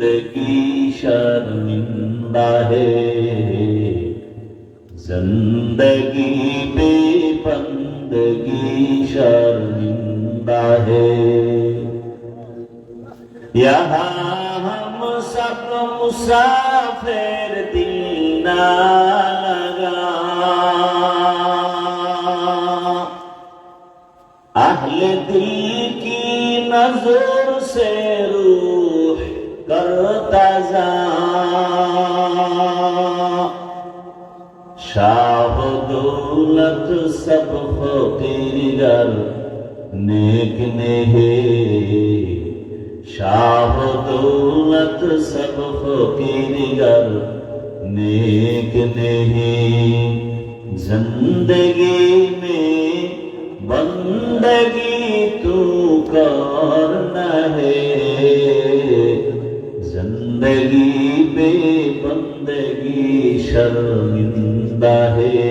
जिंदगी शर्मिंदा है, जिंदगी बेबंदगी शर्मिंदा है। यहाँ हम सब मुसाफिर दिल ना लगा, अहले दिल की नजर से रूह करता जा, शाह दौलत सब फकीर नेक नहीं, शाह दौलत सब फकीर नेक नहीं। जिंदगी में बंदगी तू करना है, जिंदगी पे बंदगी शर्मिंदा है,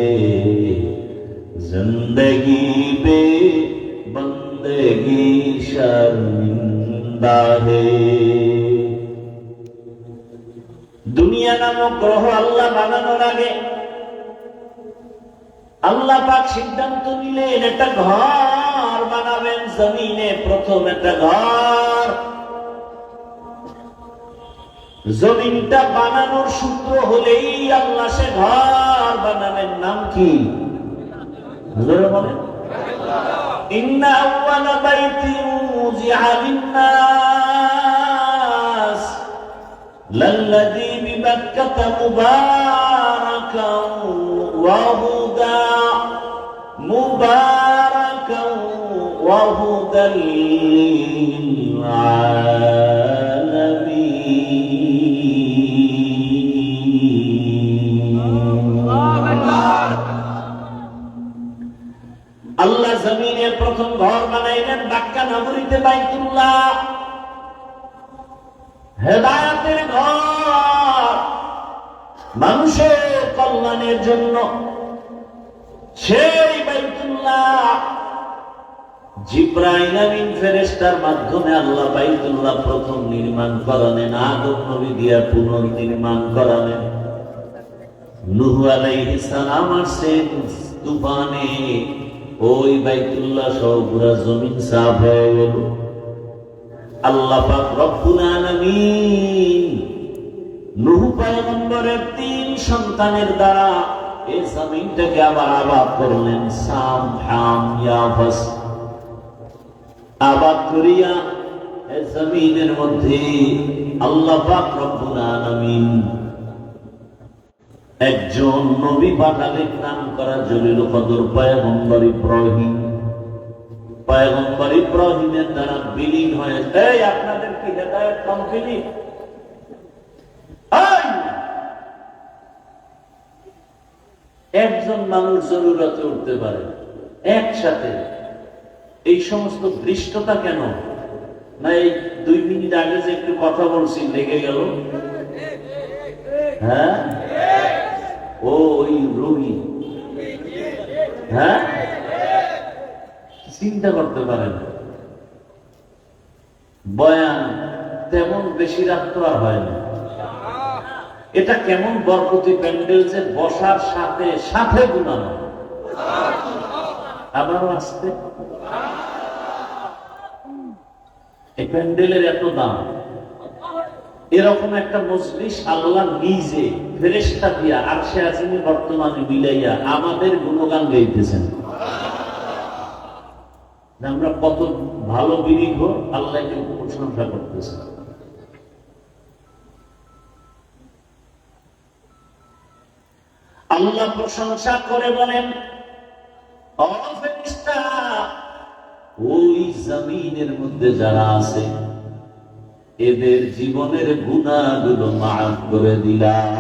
जिंदगी पे बंदगी शर्मिंदा है। दुनिया नामक ग्रह আল্লাহ বানানোর আগে আল্লাহ পাক সিদ্ধান্ত নিলেন একটা ঘর বানাবেন জমিনে, প্রথম একটা ঘর। জমিনটা বানানোর সূত্র হলেই আল্লাহ সে ঘর বানাবেন। নাম কি? বলেন। ইন্না আউওয়ালা বাইতিন উযিআ লিন-নাস লাল্লাযী বিবাক্কাতা মুবারাকান ওয়া হুদা, মুবারাকান ওয়া হুদাল লিল-আলামিন। আল্লাহ জমিনের প্রথম ঘর বানাইলেন মক্কা নগরীতে, বাইতুল্লাহ, হেদায়েতের ঘর, মানুষের কল্যাণের জন্য। সেই বাইতুল্লাহ জিবরাইল আমিন ফেরেশতার মাধ্যমে আল্লাহ বাইতুল্লাহ প্রথম নির্মাণ করালেন, আদম নবী দিয়া পুনর্নির্মাণ করালেন। নূহ আলাইহিস সালাম আসেন তুফানে, ওই বাইতুল্লাহ সহ পুরা জমিন সাফ হয়ে গেল। আল্লাহ পাক রব্বুল আলামিন নূহ পয়গম্বরের 3 সন্তানের দ্বারা এই জমিনটাকে আবার আবাদ করলেন। সাম, হাম, ইয়াফাস আবাদ করিয়া এই জমিনের মধ্যে আল্লাহ পাক রব্বুল আলামিন একজন নবী পাঠালেন, নাম করা জলিল কদর পয়গম্বর ইব্রাহিম। পয়গম্বর ইব্রাহিমের দ্বারা বিলীন হয়ে, এই আপনাদের কি হেদায়েত কমপ্লিট? একজন মানুষ জরুরতে উঠতে পারে একসাথে, এই সমস্ত দৃষ্টতা কেন? না এই 2 মিনিট আগে যে একটু কথা বলছি লেগে গেল। হ্যাঁ, ও ওই রোগী। হ্যাঁ, চিন্তা করতে পারেন, বয়ান তেমন বেশি রাত তো আর হয় না। এটা কেমন বরকতি প্যান্ডেল যে বসার সাথে সাথে গুনানো, আবারও আসতে। এই প্যান্ডেলের এত দাম। এরকম একটা মজলিস আল্লাহ নিজে ফেরেশতা দিয়া আরশে আজিমে বর্তমানে মিলাইয়া আমাদের গুণগান গাইতেছেন। আমরা কত ভালো বিরিঘ আল্লাহকে প্রশংসা করতেছি। আল্লাহ প্রশংসা করে বলেন, ও ফেরেশতা, ওই জমিনের মধ্যে যারা আছে এদের জীবনের গুনাহগুলো মাফ করে দিলাম।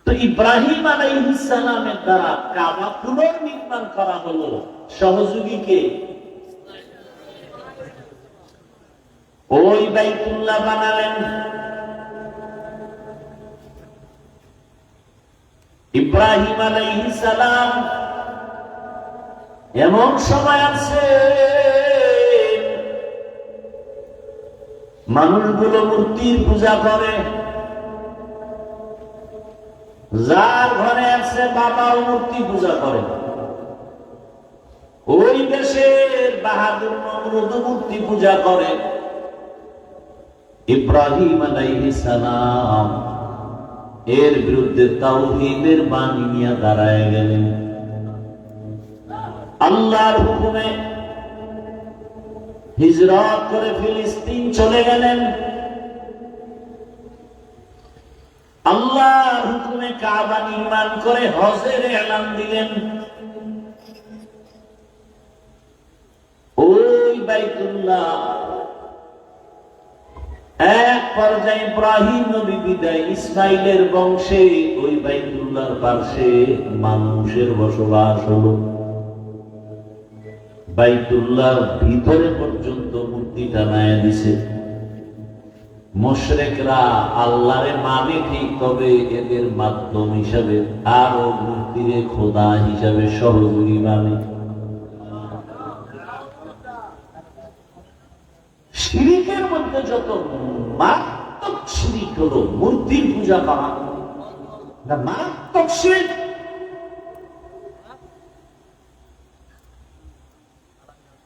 তো ইব্রাহিম আলাইহিস সালামের দ্বারা কাবা পুনর্নির্মাণ করা হলো। সহযোগী কে? ওই বাইতুল্লাহ বানালেন ইব্রাহিম আলাইহিস সালাম। এমন সময় আছে মানুষগুলো মূর্তির পূজা করে। যার ঘরে আছে বাবাও মূর্তি পূজা করে। ওই দেশের বাহাদুর নমরুদ মূর্তি পূজা করে। ইব্রাহিম আলাইহিস সালাম এর বিরুদ্ধে তাওহীদের বাণী নিয়ে দাঁড়ায় গেলেন। আল্লাহর হুকুমে হিজরত করে ফিলিস্তিন চলে গেলেন। আল্লাহর হুকুমে কাবা নির্মাণ করে হজের এলান দিলেন। ওই বাইতুল্লাহ এক পর্যায়ে ইব্রাহিম নবী বিদায় ইসমাইলের বংশে ওই বাইতুল্লাহর পাশে মানুষের বসবাস হলো। বাইতুল্লাহর ভিতরে পর্যন্ত মূর্তি টানায় দিছে। মুশরিকরা আল্লাহরে মানে ঠিক, তবে এদের মাধ্যম হিসাবে আরো মূর্তিরে খোদা হিসাবে সহযোগী মানে। শিরিকের মধ্যে যত মারাত্মক শিরিক হলো মূর্তির পূজা করা, মারাত্মক শিরিক।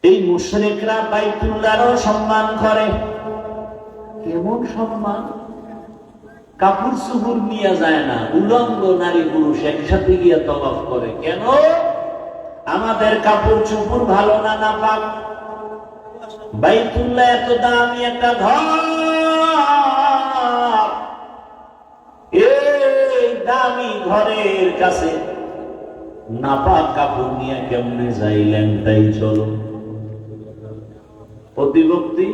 এই মুশরিকরা বাইতুল্লাহরও সম্মান করে। কেমন সম্মান? কাপড় চোপড় নিয়ে যায় না, উলঙ্গ নারী পুরুষ একসাথে গিয়ে তওয়াফ করে। কেন? আমাদের কাপড় চোপড় ভালো না, নাপাক। বাইতুল্লাহ এত দামি একটা ঘর, এই দামি ঘরের কাছে নাপাক কাপড় নিয়ে কেমনে যাইলেন? তাই চলো প্রতিভক্তি।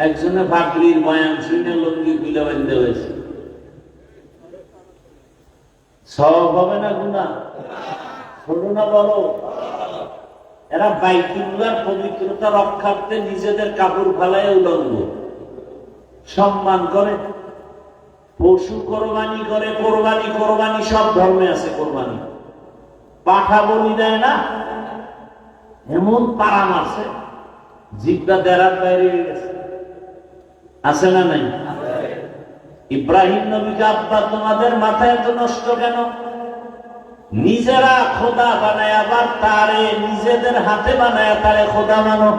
একজনে ভাগরির বয়ান শুনে লঙ্গি বিলে বান্ধে হয়েছে। সব হবে না গুণা? ছোট না বড়? এরা বাইতুল্লাহর পবিত্রতা রক্ষার্থে নিজেদের কাপড় ফালায় উলঙ্গ সম্মান করে। পশু কোরবানি করে। কোরবানি সব ধর্মে আছে। কোরবানি পাঠা বলি দেয় না, এমন পাড়া মারছে জিব্বা দেড়ার বাইরে গেছে। আছে না নাই? ইব্রাহিম নবীকে আব্বা তোমাদের মাথায় এত নষ্ট কেন? নিজেরা খোদা বানায়, আবার তারে নিজেদের হাতে বানায় তারে খোদা মানো।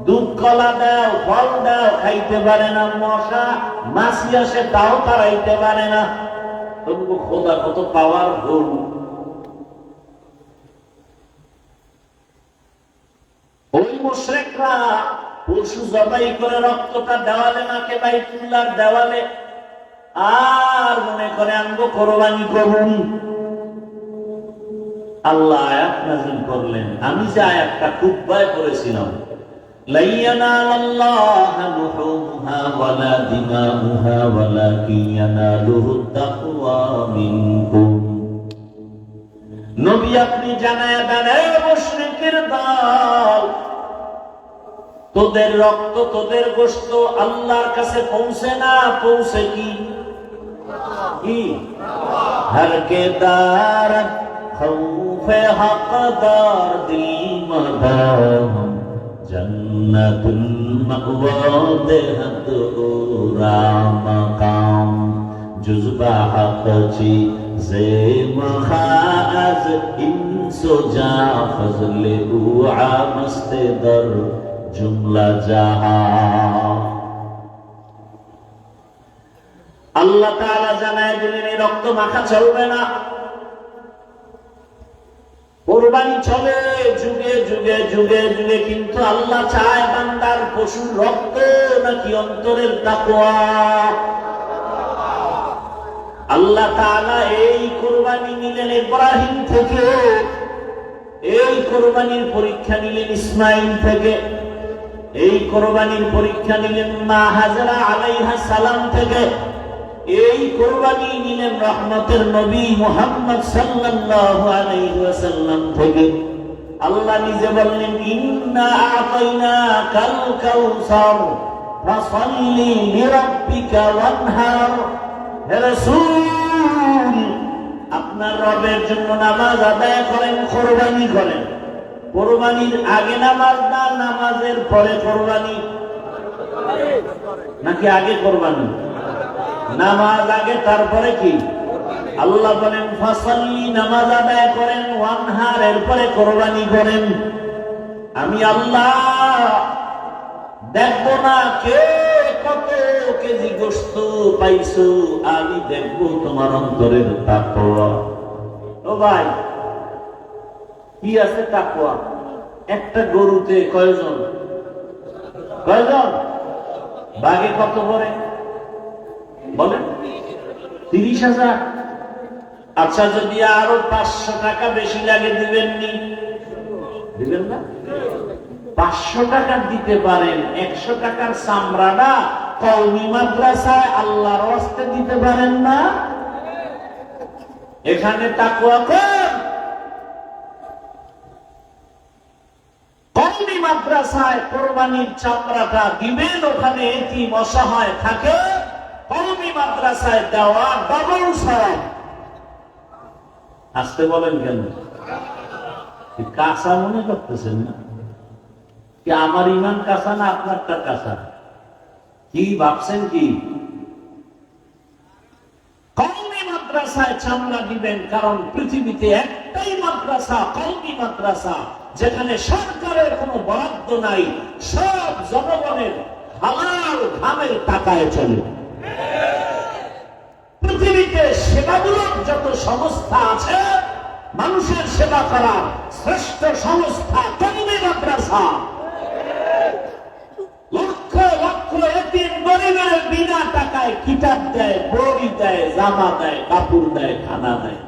দুধ কলা দাও, ফল দাও, খাইতে পারে না। মশা মাছি আসে, তাও তারাইতে পারে না। তবু খোদা কত পাওয়ারফুল। ওই মুশরিকরা পশু জবাই করে রক্তটা দেওয়ালে মাকে, বাইতুল্লাহর দেওয়ালে, আর মনে করে আনবো কোরবানি করুন। আল্লাহ আয়াত নাযিল করলেন। আমি যে আয়াতটা খুতবায় পড়েছিলাম, লা ইয়ানালাল্লাহু লুহুমুহা ওয়ালা দিমাউহা ওয়ালাকিন ইয়ানালুহুত তাকওয়া মিনকুম। নবী আপনি জানায়া দেন, এ মুশরিকের দল, তোদের রক্ত তোদের গোশত আল্লাহর কাছে পৌঁছে না। পৌঁছে কি? হর কে দার খৌফে হকদার দিল মদাম জন্নতুল মাওয়া দেহত রামকাম জুজবা হকচি জে মখাজ ইনসো জা ফজলে উআ মস্তে দর জুমলা জাহান। আল্লাহ তাআলা জানায় দিলেন এই রক্ত মাখা চলবে না। কোরবানি চলে যুগে যুগে যুগে যুগে, কিন্তু আল্লাহ চায় বান্দার পশুর রক্ত নাকি অন্তরের তাকওয়া। আল্লাহ তাআলা এই কোরবানি নিলেন ইব্রাহিম থেকে, এই কোরবানির পরীক্ষা নিলেন ইসমাইল থেকে, এই কোরবানির পরীক্ষা নিলেন মা হাজরা আলাইহা সালাম থেকে, এই কোরবানি নিলেন রহমতের নবী মুহাম্মদ সাল্লাল্লাহু আলাইহি ওয়াসাল্লাম থেকে। আল্লাহ নিজে বললেন, ইন্না আ'তাইনাকাল কাউসার ফাসাল্লি লিরাব্বিকা ওয়ানহার। হে রাসূল, আপনার রবের জন্য নামাজ আদায় করেন, কোরবানি করেন। কোরবানির আগে নামাজ না, নামাজের পরে কোরবানি। নাকি আগে কোরবানি? নামাজ আগে, তারপরে কি? আল্লাহ বলেন ফাসাল্লি, নামাজ আদায় করেন, ওয়ানহার, এরপরে কোরবানি করেন। আমি আল্লাহ দেখবো না কে কত কেজি গোশত পাইছো, আমি দেখবো তোমার অন্তরের তাকওয়া। ও ভাই, কি আছে তাকওয়া? একটা গরুতে কয়জন? বাঘে কত করে বলেন? 30,000। আচ্ছা, যদি আরো 500 টাকা বেশি লাগে দিবেননি? দিবেন না? 500 টাকা দিতে পারেন, 100 টাকার চামড়াটা কওমি মাদ্রাসায় আল্লাহর ওয়াস্তে দিতে পারেন না? এখানে তাকওয়া কম। কওমি মাদ্রাসায় কোরবানির চামড়াটা দিবেন, ওখানে এতিম অসহায় থাকে, কওমি মাদ্রাসায় দেওয়া ডাবল সওয়াব। আসতে বলেন কেন? কাঁচা মনে করতেছেন না? কি আমার ইমান কাঁচা না আপনারটা কাঁচা? কি ভাবছেন? কি কওমি মাদ্রাসায় চামড়া দিবেন? কারণ পৃথিবীতে একটাই মাদ্রাসা, কওমি মাদ্রাসা, যেখানে সরকারের কোনো বরাদ্দ নাই, সব জনগণের হালাল ঘামের টাকায় চলে। পৃথিবীতে সেবামূলক যত সংস্থা আছে, মানুষের সেবা করার শ্রেষ্ঠ সংস্থা কওমি মাদ্রাসা। লক্ষ লক্ষ এতিম গরিবের বিনা টাকায় কিতাব দেয়, বই দেয়, জামা দেয়, কাপড় দেয়, খানা দেয়।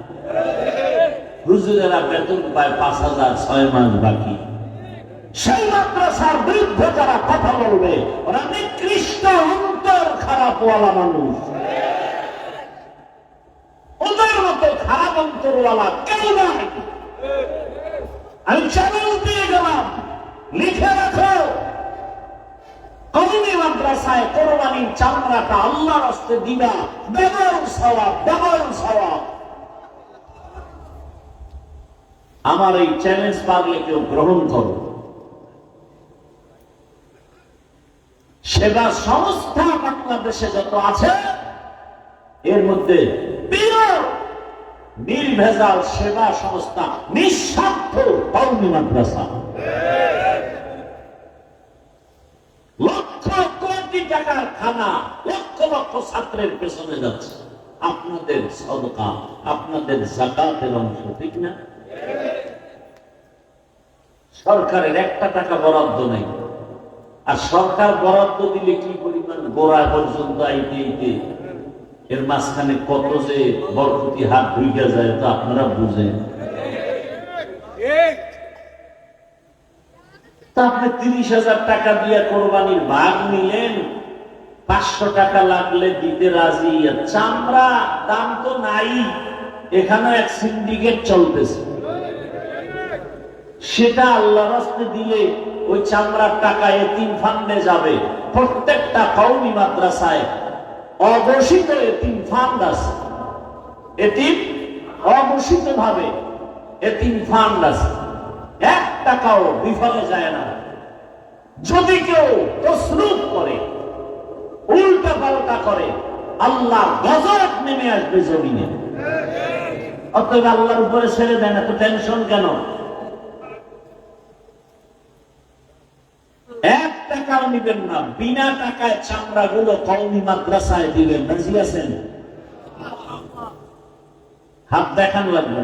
হুজুরেরা বেতন পায় 5,000, 6 মাস বাকি। সেই মাদ্রাসার বিরুদ্ধে যারা কথা বলবে, ওরা নিকৃষ্ট, অন্তর খারাপওয়ালা মানুষ। ওদের মতো খারাপ অন্তরওয়ালা কেউ নাই। আমি চ্যালেঞ্জ দিয়ে গেলাম, লিখে রাখো, কওমি মাদ্রাসায় কোরবানির চামড়াটা আল্লাহর রাস্তে দিবা, ডাবল সওয়াব, ডাবল সওয়াব। আমার এই চ্যালেঞ্জ পারলে কেউ গ্রহণ করো। সেবা সংস্থা বাংলাদেশে যত আছে, এর মধ্যে নির্ভেজাল সেবা সংস্থা, নিঃস্বার্থ কওমি মাদ্রাসা। লক্ষ কোটি টাকার খানা লক্ষ লক্ষ ছাত্রের পেছনে যাচ্ছে, আপনাদের সদকা, আপনাদের যাকাতের অংশ, ঠিক না? সরকারের 1 টাকা বরাদ্দ নেই। আর সরকার বরাদ্দ দিলে কি পরিমাণ গোড়া পর্যন্ত আইতে এর মাঝখানে কত যে বরকতি হাত ঢুকে যায়, তো আপনারা বুঝেন। তা আপনি 30,000 টাকা দিয়ে কোরবানির ভাগ নিলেন, 500 টাকা লাগলে দিতে রাজি। চামড়া দাম তো নাই, এখানে এক সিন্ডিকেট চলতেছে। সেটা আল্লাহর রাস্তে দিলে ওই চামড়ার টাকা এতিম ফান্ডে যাবে। প্রত্যেকটা কওমি মাদ্রাসায় অঘোষিত এতিম ফান্ড আছে, এতিম অঘোষিত ভাবে এতিম ফান্ড আছে। 1 টাকাও বিফলে যায় না। যদি কেউ তসরুফ করে, উল্টা পাল্টা করে, আল্লাহর গজব নেমে আসবে জমিনে। অতএব আল্লাহর উপরে ছেড়ে দেন, এত টেনশন কেন? 1 টাকাও নিবেন না, বিনা টাকায় চামড়া গুলো কওমি মাদ্রাসায় দিবেন। রাজি আছেন? হাত দেখান লাগবে,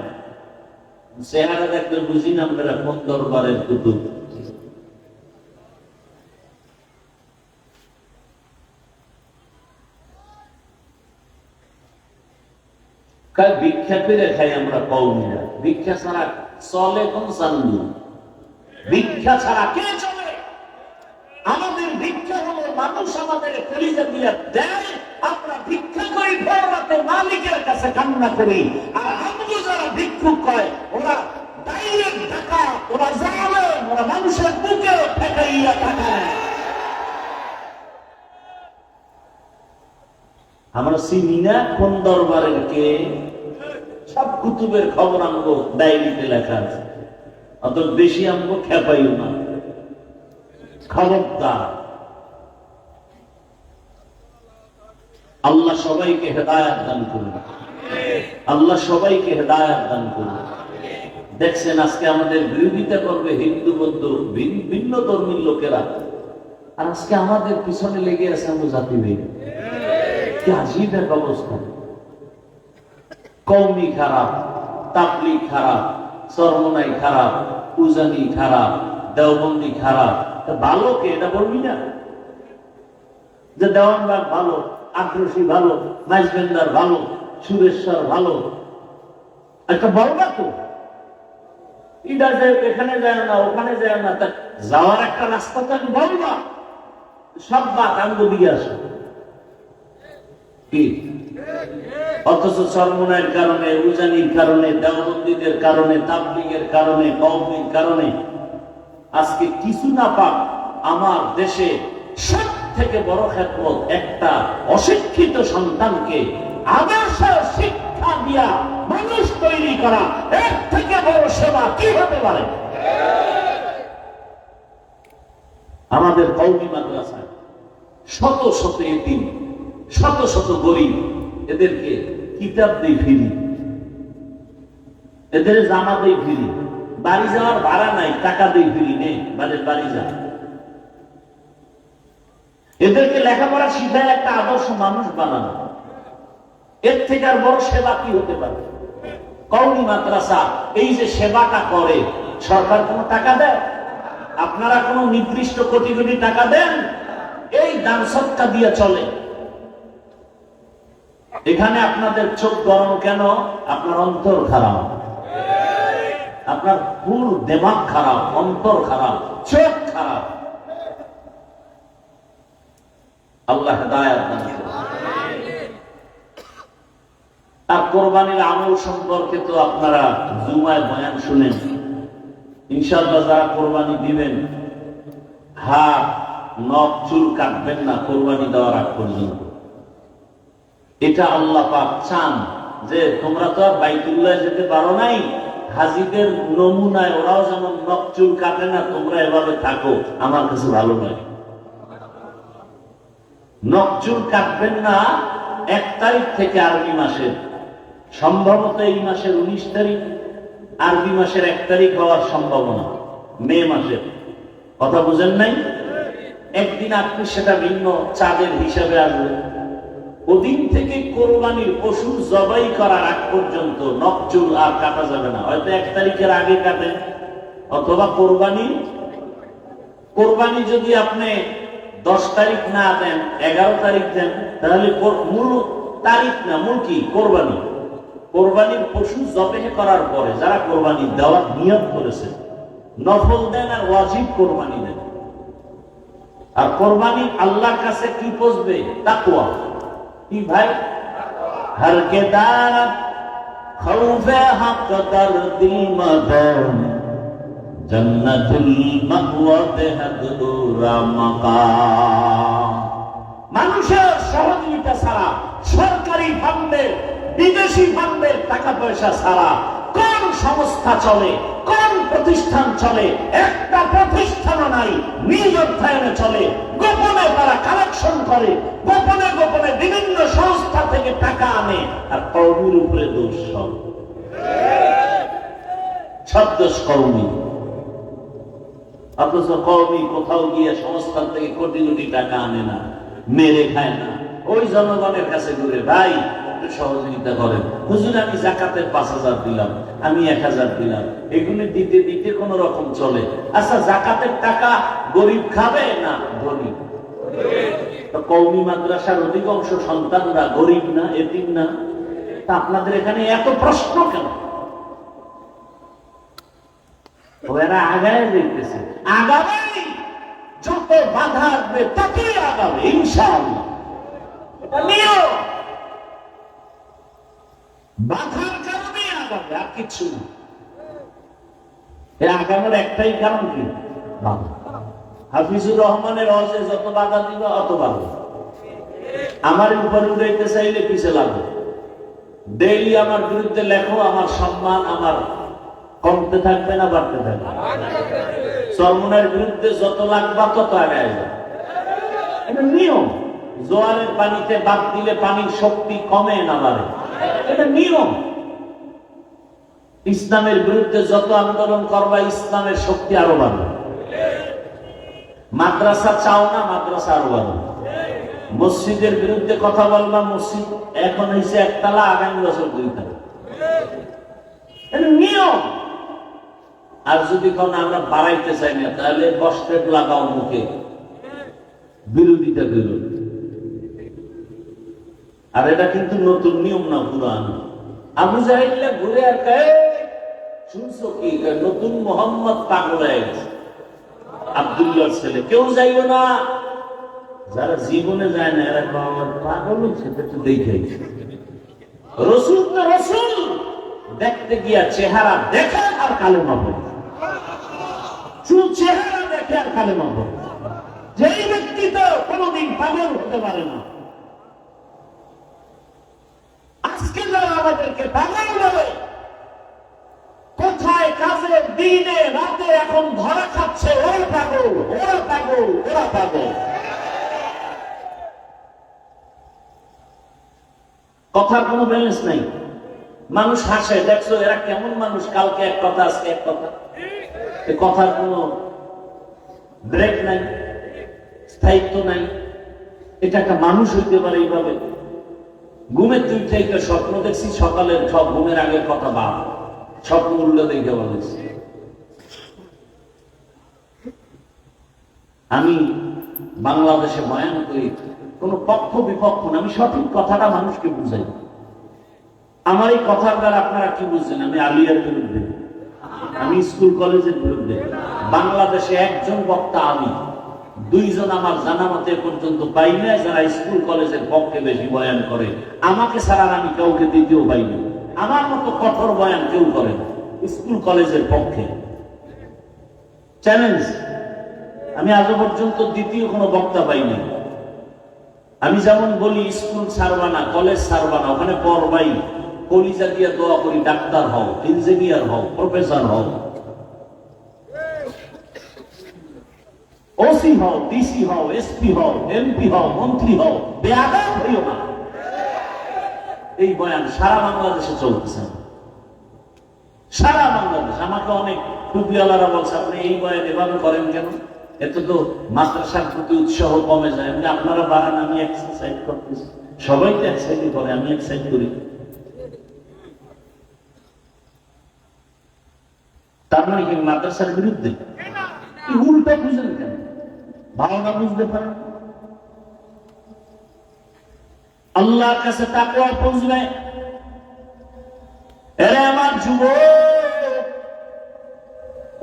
চেহারা দেখলে বুঝি না আপনারা কোন দরবারের কুতুব। ভিক্ষা করে খাই আমরা কওমিরা, ভিক্ষা ছাড়া চলে কোন চান্দু? ভিক্ষা ছাড়া কে চলে? আমাদের ভিক্ষা হলো মানুষ আমাদের কলিজা দিয়ে দেয়, আমরা ভিক্ষা করি ভোর রাতে মালিকের কাছে কান্না করি। আর আমগো যারা ভিক্ষুক কয়, ওরা ডাইরেক্ট টাকা, ওরা জালেম, ওরা মানুষের বুকে ঠেকাইয়া টাকা নেয়। আমরা চিনি না কোন দরবারের কে। সব কুতুবের খবর আমগো ডায়েরিতে লেখা আছে, অত বেশি আমগো খেপাইও না। খবরদার, আল্লাহ সবাইকে হেদায়েত দান করুন, আল্লাহ সবাইকে হেদায়েত দান করুন। দেখছেন আজকে আমাদের বিরোধিতা করবে হিন্দু বৌদ্ধ ভিন্ন ধর্মীর লোকেরা, আর আজকে আমাদের পিছনে লেগে আছে আমরা জাতি ভেদ। কি আজীব এক অবস্থা। কওমি খারাপ, তাবলীগ খারাপ, চরমনাই খারাপ, উজানি খারাপ, দেওবন্দি খারাপ। ভালো কে এটা বলবি না? যে দেওয়ানবাগ ভালো, আগ্রসী ভালো, মাইজবেন্দার ভালো, সুরেশ্বর ভালো, একটা বলবা তো এটা যে এখানে যায় না ওখানে যায় না, তা যাওয়ার একটা রাস্তা তো বলবা। সব বাদ আঙ্গ দিয়ে আসো কি? অথচ চরমনাইয়ের কারণে, উজানির কারণে, দেওবন্দীদের কারণে, তাবলীগের কারণে, কওমির কারণে আজকে কিছু না পাক আমার দেশে সব থেকে বড় খেদমত একটা অশিক্ষিত সন্তানকে আদর্শ শিক্ষা দিয়া মানুষ তৈরি করা, এর থেকে বড় সেবা কি হতে পারে? আমাদের কওমি মাদ্রাসায় শত শত এতিম, শত শত গরিব, এদেরকে কিতাব দেই ফ্রি, এদের জামা দেই ফ্রি, বাড়ি যাওয়ার ভাড়া নাই, টাকা দেই ফ্রি, নেই বাড়ি যা। এদেরকে লেখাপড়া শিখায় একটা আদর্শ মানুষ বানানো, এর থেকে আর বড় সেবা কি হতে পারে? কওমি মাদ্রাসা এই যে সেবাটা করে, সরকার কোনো টাকা দেয়? আপনারা কোনো নির্দিষ্ট কোটি কোটি টাকা দেন? এই দান সদকা দিয়ে চলে। এখানে আপনাদের চোখ গরম কেন? আপনার অন্তর খারাপ, আপনার পুরো দিমাগ খারাপ, অন্তর খারাপ, চোখ খারাপ। আল্লাহ হেদায়েত দান করুন। আর কোরবানির আমল সম্পর্কে তো আপনারা জুমায় বয়ান শুনেন। ইনশাআল্লাহ যারা কোরবানি দিবেন, হাত নখ চুল কাটবেন না কোরবানি দেওয়ার আগ পর্যন্ত। এটা আল্লাহ পাক চান যে তোমরা তো আর বাইতুল্লাহ যেতে পারো নাই, হাজীদের নমুনায় ওরাও যেমন নখ চুল কাটে না, তোমরা এভাবে থাকো, আমার কাছে ভালো লাগে। নখ চুল কাটবেন না 1 তারিখ থেকে আরবি মাসের, সম্ভবত এই মাসের 19 তারিখ, আরবি মাসের 1 তারিখ হওয়ার সম্ভাবনা, মে মাসের। কথা বুঝেন নাই? একদিন আপনি সেটা ভিন্ন চাঁদের হিসাবে আসবে। ওদিন থেকে কোরবানির পশু জবাই করার আগ পর্যন্ত নখ চুল আর কাটা যাবে না। হয়তো 1 তারিখের আগে কাটে, অথবা কোরবানি যদি আপনি 10 তারিখ না দেন, 11 তারিখ দেন, তাহলে মূল তারিখ না, মূল কি? কোরবানির পশু জবাই করার পরে যারা কোরবানি দেওয়ার নিয়ত করেছে, নফল দেন আর ওয়াজিব কোরবানি দেন। আর কোরবানি আল্লাহর কাছে কি পৌঁছবে? তাকওয়া। কি ভাই? হর কে দার খৌফে হক দরদি মদন জান্নাতুল মাওয়া বেহদুরা মাকাম। মানুষের সহযোগিতা ছাড়া, সরকারি ফান্ডের, বিদেশি ফান্ডের টাকা পয়সা ছাড়া কোন সংস্থা চলে, কোন প্রতিষ্ঠান চলে? একটা প্রতিষ্ঠানও নাই। নিজ অর্থায়নে চলে, গোপনে তারা কালেকশন করে, গোপনে গোপনে বিভিন্ন সংস্থা থেকে টাকা আনে, আর কওমির উপরে দোষ সব দোষ কওমি। অথচ কওমি কোথাও গিয়ে সংস্থান থেকে কোটি কোটি টাকা আনে না, মেরে খায় না, ওই জনগণের কাছে ঘুরে ভাই সহযোগিতা করেন। হুজুর আমি যাকাতের 5000 দিলাম, আমি 1000 দিলাম, এগুলি দিতে দিতে কোন রকম চলে। আচ্ছা যাকাতের টাকা গরিব খাবে না ধনী? কওমি মাদ্রাসার অধিকাংশ সন্তানরা গরিব না, এতিম না? তা আপনাদের এখানে এত প্রশ্ন কেন? ওরা আগায় দেখতেছে, আগাবে, যত বাধা আসবে ততই আগাবে ইনশাআল্লাহ। এটা নিয়ম, বাধার কারণে আগাবে, আর কিছু না। এই আগানোর একটাই কারণ কি? বাধা। হাফিজুর রহমানের ওয়াজে যত বাধা দিবে অত বাধা। আমার উপরে উঠাইতে চাইলে পিছে লাগবে। ডেইলি আমার বিরুদ্ধে লেখো, আমার সম্মান আমার কমতে থাকবে না বাড়তে থাকবে? চরমনের বিরুদ্ধে যত লাগবা তত আগে আসবে, এটা নিয়ম। জোয়ারের পানিতে বাদ দিলে পানির শক্তি কমে না বাড়ে, এটা নিয়ম। ইসলামের বিরুদ্ধে যত আন্দোলন করবা ইসলামের শক্তি আরো বাড়বে। মাদ্রাসা চাও না, মাদ্রাসা আরো বাড়বে। মসজিদের বিরুদ্ধে কথা বলবা, মসজিদ এখন হয়েছে একতলা, আগামী বছর 2 তলা, এটা নিয়ম। আর যদি কোনো আমরা বাড়াইতে চাই না, তাহলে কষ্টের লাগাও মুখে, বিরোধিতা করো। আর এটা কিন্তু নতুন নিয়ম না, পুরান। আবু জাহেল ঘুরে আর কয়, শুনছো কি, নতুন মোহাম্মদ পাগল হয়ে গেছে, আব্দুল্লাহর ছেলে, কেউ যাইব না। যারা জীবনে যায় না এরা আমার পাগল হচ্ছে, একটু দেখে রসুল তো রসুল, দেখতে গিয়া চেহারা দেখে আর কালেমা পড়ে, শুধু চেহারা দেখে আর কালেমা পড়ে। যেই ব্যক্তি তো কোনদিন পাগল হতে পারে না। আজকে যারা আমাদেরকে পাগল বলে, কোথায় কাজে দিনে রাতে এখন ধরা খাচ্ছে, ওরা পাগল, ওরা পাগল, ওরা পাগল। কথার কোনো ব্যালেন্স নাই। মানুষ হাসে, দেখছো এরা কেমন মানুষ, কালকে এক কথা আজকে এক কথা, কথার কোনো ব্রেক নাই, স্থায়িত্ব নাই। এটা একটা মানুষ হইতে পারে এইভাবে? ঘুমের তুই থেকে স্বপ্ন দেখছি, সকালের সব ঘুমের আগের কথা বাদ, স্বপ্ন উল্টো দেখে বলেছি। আমি বাংলাদেশে বয়ান করি, কোন পক্ষ বিপক্ষ না, আমি সঠিক কথাটা মানুষকে বুঝাই। আমার এই কথার দ্বারা আপনারা কি বুঝছেন? আমি আলিয়ার বিরুদ্ধে, আমি স্কুল কলেজের বিরুদ্ধে। বাংলাদেশে একজন বক্তা আমি, 2 জন আমার জানা মতে পর্যন্ত পাই না যারা স্কুল কলেজের পক্ষে বেশি বয়ান করে। আমাকে ছাড়া আমি কাউকে দ্বিতীয় পাইনি। আমার মতো কঠোর বয়ান কেউ করে না স্কুল কলেজের পক্ষে। চ্যালেঞ্জ, আমি আজও পর্যন্ত দ্বিতীয় কোনো বক্তা পাইনি। আমি যেমন বলি স্কুল ছাড়বা না, কলেজ ছাড়বা না, ওখানে পড়বাই, কলিজা দিয়ে দোয়া করি ডাক্তার হও, ইঞ্জিনিয়ার হও, প্রফেসর হও, ওসি হও, ডিসি হও, এসপি হও, এমপি হও, মন্ত্রী হও, বেয়াদব হইও না। এই বয়ান সারা বাংলাদেশে চলতেছে, সারা বাংলাদেশ। আমাকে অনেক টুপিওয়ালারা বলছে, আপনি এই বয়ান এভাবে করেন কেন? এত তো মাদ্রাসার প্রতি উৎসাহ কমে যায়। আপনারা বাড়ান, আমি এক্সারসাইজ করতেছি। সবাই তো এক্সারসাইজ করে, আমি এক্সারসাইজ করি। তার মানে কি মাদ্রাসার বিরুদ্ধে? উল্টা বুঝেন কেন? ভাওনা বুঝতে পারেন? আল্লাহর কাছে তাকওয়া পৌঁছবে। এরে আমার যুবক,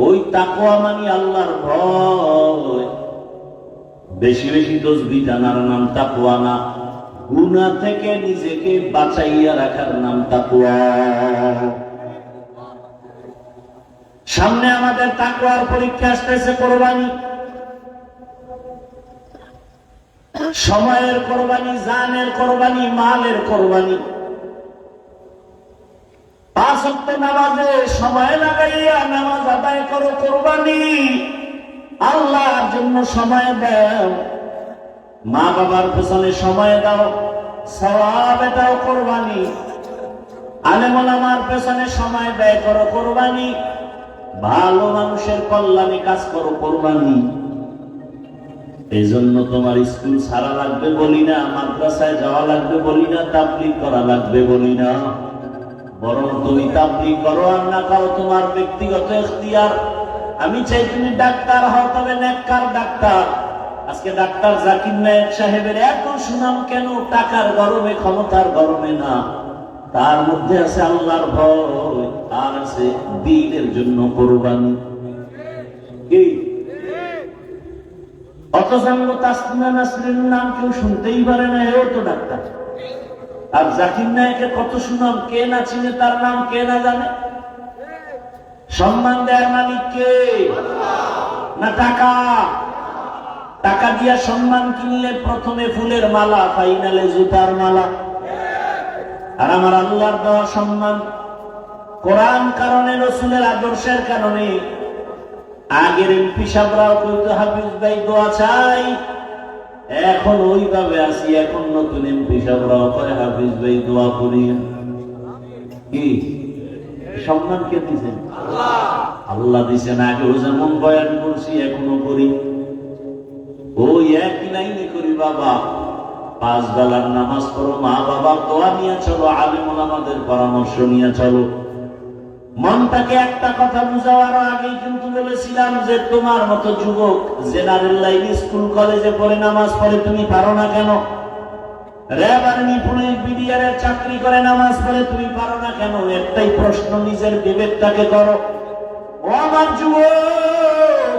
ওই তাকওয়া মানে আল্লাহর ভয়। বেশি বেশি তসবিহ জানার নাম তাকওয়া না, গুনাহ থেকে নিজেকে বাঁচাইয়া রাখার নাম তাকওয়া। সামনে আমাদের তাকওয়ার পরীক্ষা আসতেছে, কোরবানি। সময়ের কোরবানি, জানের কোরবানি, মালের কোরবানি। 5 ওয়াক্ত নামাজে সময় লাগাইয়া নামাজ আদায় করো, কোরবানি। আল্লাহর জন্য সময় দাও, মা বাবার পেছনে সময় দাও, সওয়াব দাও, কোরবানি। আলেম ওলামার পেছনে সময় ব্যয় করো, কোরবানি। ভালো মানুষের কল্যাণে কাজ করো, কোরবানি। এই জন্য তোমার স্কুল ছাড়া লাগবে বলি না, মাদ্রাসায় যাওয়া লাগবে বলি না, তাবলীগ করা লাগবে বলি না। বরং তুমি তাবলীগ করো আর না করো তোমার ব্যক্তিগত ইখতিয়ার। আমি চাই তুমি ডাক্তার হও, তবে নেককার ডাক্তার। আজকে ডাক্তার জাকির নায়েক সাহেবের এত সুনাম কেন? টাকার গরমে, ক্ষমতার গরমে না, তার মধ্যে আছে আল্লাহর ভয়, আর আছে দ্বীনের জন্য কোরবানি। কি অথচ তাসলিমা নাসরিন নাম কেউ শুনতেই পারে না, এও তো ডাক্তার। আর জাকির নায়েকের কত সুনাম, কে না চিনে তার নাম, কে না জানে? সম্মান দেয়ার মালিক কে? না টাকা? টাকা দিয়া সম্মান কিনলে প্রথমে ফুলের মালা, ফাইনালে জুতার মালা। আর আমার আল্লাহর দেওয়া সম্মান কোরআন কারণে, রসুলের আদর্শের কারণে। আগের এমপি সাহেবরাও কইতো, হাফিজ ভাই দোয়া চাই, এখন ওইভাবে আসি। এখন নতুন এমপি সাহেবরাও কয় হাফিজ ভাই দোয়া করি। কি সম্মান কে দিচ্ছেন? আল্লাহ দিচ্ছেন। আগেও যেমন বয়ান করছি এখনো করি, ওই একই লাইনে করি। বাবা 5 বেলার নামাজ পড়ো, মা বাবার দোয়া নিয়ে চলো, আলেম ওলামাদের পরামর্শ নিয়ে চলো। মনটাকে একটা কথা বুঝাবার আগেই কিন্তু বলেছিলাম যে তোমার মতো যুবক জেনারেল লাইন স্কুল কলেজে পড়ে নামাজ পড়ে, তুমি পারো না কেন? র্যাব আর্মি পুলিশ বিডিআর চাকরি করে নামাজ পড়ে, তুমি পারো না কেন? একটাই প্রশ্ন, নিজের বিবেকটাকে করো। ও আমার যুবক,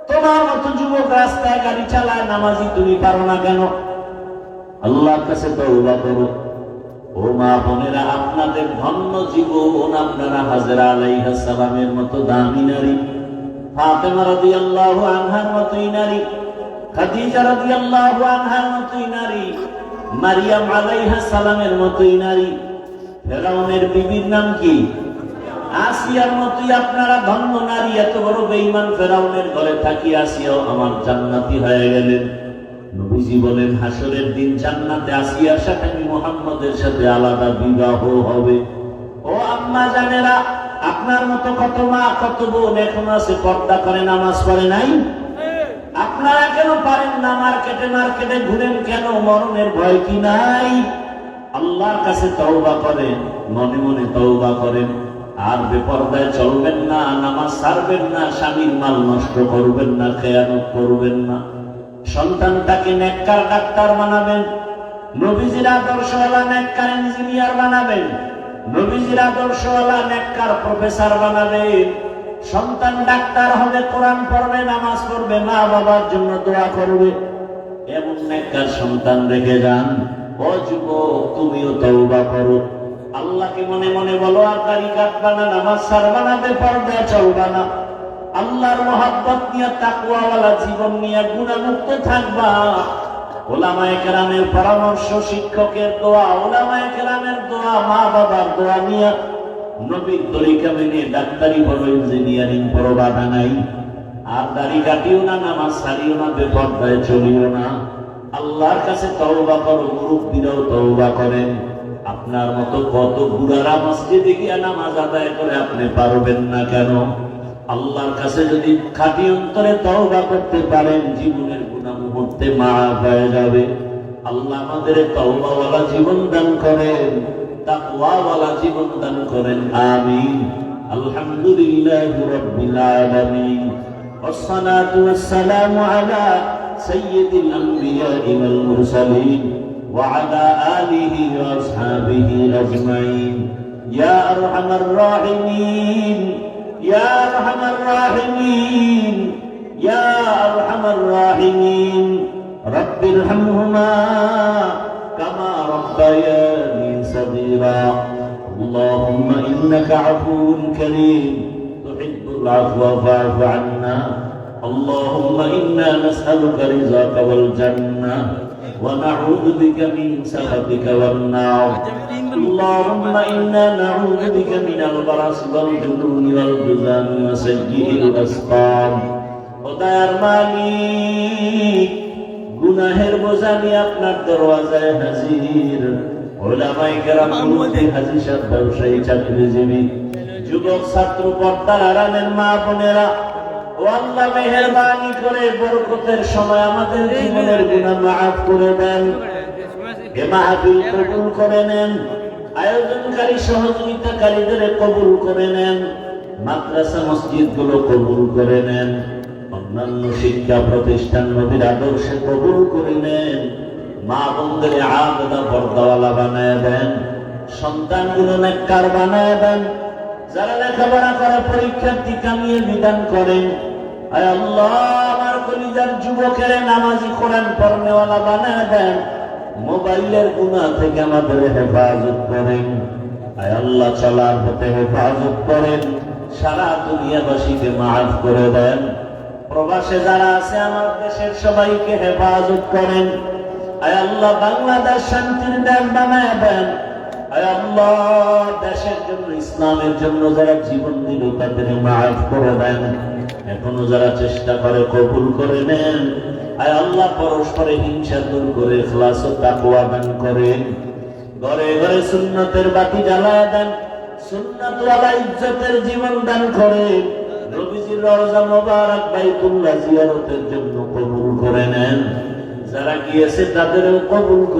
তোমার মতো যুবক রাস্তায় গাড়ি চালায় নামাজি, তুমি পারো না কেন? আল্লাহর কাছে তওবা করো। ও মা বোনেরা, আপনাদের ধন্য জীবন, আপনারা হাজরা আলাইহিস সালামের মতো দামি নারী, ফাতেমা রাদিয়াল্লাহু আনহার মতোই নারী, খাদিজা রাদিয়াল্লাহু আনহার মতোই নারী, মারিয়াম আলাইহিস সালামের মতোই নারী, ফেরাউনের বিবির নাম কি? আসিয়ার মতোই আপনারা ধন্য নারী। এত বড় বেঈমান ফেরাউনের ঘরে থাকি আসিয়াও আমার জান্নাতি হয়ে গেলেন। নবীজি বলেন হাসরের দিন জান্নাতে আসিয়ার সাথে মুহাম্মদের সাথে আলাদা বিবাহ হবে। ও আম্মা জানেরা, আপনার মতো কত মা কত বোন এখন আছে পর্দা করে নামাজ পড়ে নাই। আপনারা কেন পারেন না? মার্কেটে ঘুরেন কেন? মরণের ভয় কি নাই? আল্লাহর কাছে তওবা করেন, মনে মনে তওবা করেন। আর বেপরদায় চলবেন না, নামাজ ছাড়বেন না, স্বামীর মাল নষ্ট করবেন না, খেয়ানত করবেন না। সন্তানটাকে নেককার ডাক্তার বানাবেন, নবীজির আদর্শওয়ালা নেককার ইঞ্জিনিয়ার বানাবেন, নবীজির আদর্শওয়ালা নেককার প্রফেসর বানাবেন। সন্তান ডাক্তার হবে, কোরআন পড়বে, নামাজ পড়বে, মা বাবার জন্য দোয়া করবে। এমন নেককার সন্তান রেখে যান। ও যুবক, তুমিও তওবা করো, আল্লাহকে মনে মনে বলো। আর দাড়ি কাটবা না, নামাজ ছাড়বা না, বেপরদা চলবা না। আল্লাহর মহব্বত নিয়ে, তাকওয়াওয়ালা জীবন নিয়ে গুনাহমুক্ত থাকবা। ওলামায়ে কেরামের পরামর্শ, শিক্ষকের দোয়া, ওলামায়ে কেরামের দোয়া, মা বাবার দোয়া নিয়ে নবীর তরিকা মেনে ডাক্তারি পড়ো, ইঞ্জিনিয়ারিং পড়ো, বাধা নাই। আর দাড়ি কাটিও না, নামাজ ছাড়িও না, বেপরদায় চলিও না। আল্লাহর কাছে তওবা করো। মুরব্বীরাও তওবা করেন। আপনার মতো কত বুড়ারা মসজিদে গিয়ে নামাজ আদায় করে, আপনি পারবেন না কেন? আল্লাহর কাছে যদি খাঁটি অন্তরে তওবা করতে পারেন, জীবনের গুনাহ মুহূর্তে মাফ হয়ে যাবে। আল্লাহ আমাদের তওবাওয়ালা জীবন দান করেন, তাকওয়াওয়ালা জীবন দান করেন। আমিন। আলহামদুলিল্লাহি রাব্বিল আলামিন, والصلاة والسلام على سيد الأنبياء والمرسلين وعلى آله وأصحابه أجمعين. يا أرحم الراحمين، يا أرحم الراحمين، يا أرحم الراحمين. رب ارحمهما كما ربياني صغيرا. اللهم إنك عفو كريم تحب العفو فاعف عنا. اللهم إنا نسألك رضاك والجنة ونعوذ بك من سخطك والنار. اللهم إنا نعوذ بك من البرص والجنون والجذام وسيء الأسقام. খোদার মালিক, গুনাহের বোঝা নিয়ে আপনার দরওয়াজায় হাজির। ওলামায়ে কেরাম, মুফতি, হাজী সাহেব, ব্যবসায়ী, চাকরিজীবী, যুবক, ছাত্র, পর্দার আড়ালের মা বোনেরা, ও আল্লাহ মেহেরবানি করে বরকতের সময় আমাদের জীবনের গুনাহ মাফ করে দেন। এ মাহফিল কবুল করে নেন। আয়োজনকারী সহযোগিতাকারীদের কবুল করে নেন। মাদ্রাসা মসজিদ গুলো কবুল করে নেন। অন্যান্য শিক্ষা প্রতিষ্ঠান নবীর আদর্শে কবুল করে নেন। মা বোনদের আবেদা পর্দাওয়ালা বানায় দেন। সন্তানগুলো নেককার বানায় দেন। যারা লেখাপড়া করে পরীক্ষার্থী কামিয়ে বিধান করেন। আয় আল্লাহ, আমার কলিজার যুবকের নামাজি, কোরআন পড়নেওয়ালা বানায় দেন। মোবাইলের গুনাহ থেকে আমাদের হেফাজত করেন। আয় আল্লাহ, চলার পথে হেফাজত করেন। সারা দুনিয়াবাসীকে মাফ করে দেন। প্রবাসে যারা আছে আমার দেশের সবাইকে হেফাজত করেন। আয় আল্লাহ, বাংলাদেশ শান্তির দেশ বানায় দেন। আয় আল্লাহ, দেশের জন্য, ইসলামের জন্য যারা জীবন দিল তাদের মাফ করে দেন। এখনো যারা চেষ্টা করে কবুল করে নেন। আয় আল্লাহ পরস্পরে হিংসা দূর করে ইখলাস ও তাকওয়া দান করেন। ঘরে ঘরে সুন্নতের বাতি জ্বালায় দেন, সুন্নাত ওয়ালা ইজ্জতের জীবন দান করেন। নবীজির রওজা মোবারক বাইতুল্লাহ জিয়ারতের জন্য কবুল করে নেন। যারা গিয়েছে তাদেরও কবুল করে